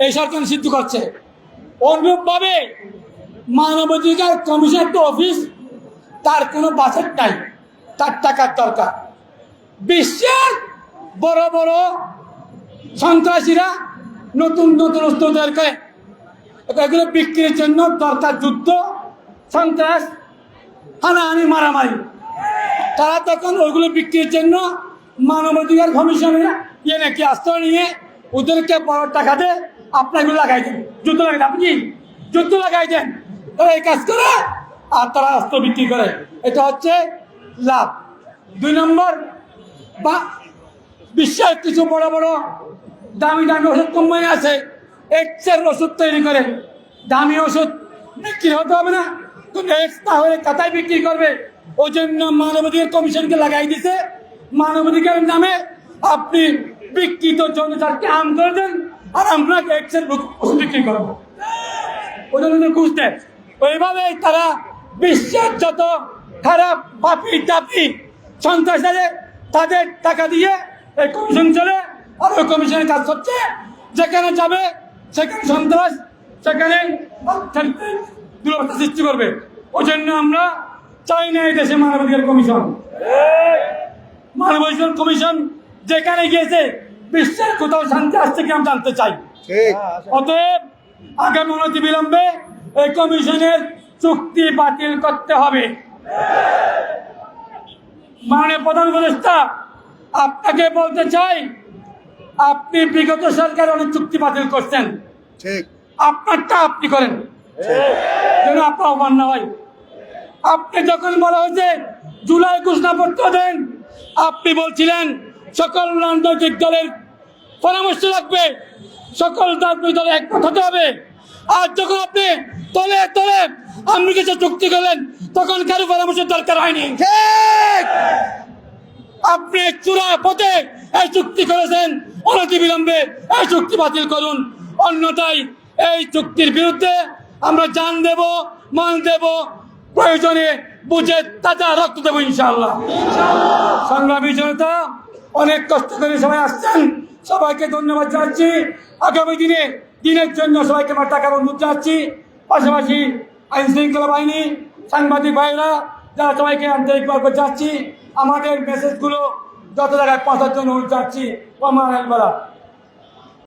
এই সরকার সিদ্ধ করছে। অনুরূপভাবে মানবাধিকার কমিশন তো অফিস, তার কোনো বাজেট নাই, তার টাকার দরকার। বিশ্বের বড় বড় সন্ত্রাসীরা নতুন নতুন অস্ত্র তৈরি করে, এগুলো বিক্রির জন্য দরকার যুদ্ধ, সন্ত্রাস, হানাহানি, মারামারি। তারা তখন ওইগুলো বিক্রির জন্য মানবাধিকার কমিশনে ইয়ে নাকি আশ্রয় নিয়ে ওদেরকে বড় টাকা দেয়, আপনাকে লাগাই দেন, যুদ্ধ লাগাই দেন। আপনি যুদ্ধ লাগাই দেন, তারা এই কাজ করে আর তারা অস্ত্র বিক্রি করে। এটা হচ্ছে লাভ। 2 নম্বর, বা বিশ্বের কিছু বড় বড় দামি দামি ওষুধ কোম্পানি আছে, এক্সের ওষুধ তৈরি করে। দামি ওষুধ বিক্রি হতে হবে না, কিন্তু এক্স তাহলে কাতায় বিক্রি করবে। ওই জন্য মানবাধিকার কমিশনকে লাগাই দিছে। মানবাধিকারের নামে আপনি বিকৃত জনতাকে আম করে দেন, আর আমরা এক্সের ওষুধ বিক্রি করবো, ওই জন্য ঘুষ দেয়। ওইভাবে তারা বিশ্বের যত খারাপ পাপি টাপি সন্ত্রাস আছে, তাদের টাকা দিয়ে এই কমিশন চলে। আর ওই কমিশনের কাজ হচ্ছে যেখানে যাবে সেখানে সন্ত্রাস, সেখানে দুরবস্থা সৃষ্টি করবে। ওই জন্য আমরা চাই না এই দেশে মানবাধিকার কমিশন। মানবাধিকার কমিশন যেখানে গিয়েছে বিশ্বের কোথাও শান্তি আসছে কি আমরা জানতে চাই। অতএব আগামী অনতিবিলম্বে এই কমিশনের চুক্তি বাতিল করতে হবে। মাননীয় প্রধান উপদেষ্টা, আপনাকে বলতে চাই, আপনি বিগত সরকার অনেক চুক্তি বাতিল করছেন, আপনারটা আপনি করেন যেন আপনার অমান্য হয়। আপনি যখন বলা হয়েছে জুলাই ঘোষণাপত্র দেন, আপনি বলছিলেন সকল রাজনৈতিক দলের পরামর্শ লাগবে, সকল রাজনৈতিক দলে একমত হতে হবে। আর যখন আপনি তলে তলে আপনি কিছু চুক্তি করলেন, তখন কারো পরামর্শের দরকার হয়নি। আপনি চূড়া পথে এই চুক্তি করেছেন, অনতিবিলম্বে এই চুক্তি বাতিল করুন, অন্যথায় এই চুক্তির বিরুদ্ধে আমরা জান দেব, মান দেব, প্রয়োজনে বুঝে তাজা রক্ত দেবো ইনশাআল্লাহ। সংগ্রামী জনতা, অনেক কষ্ট করে সবাই আসছেন, সবাইকে ধন্যবাদ জানাচ্ছি। আগামী দিনের জন্য সবাইকে আমার টাকার অনুরোধ জানাচ্ছি। পাশাপাশি আইন শৃঙ্খলা বাহিনী, সাংবাদিক ভাইরা, যারা সবাইকে আন্তরিকভাবে যাচ্ছি, আমাদের মেসেজগুলো যত জায়গায় পৌঁছার জন্য অনুরোধ জানাচ্ছি।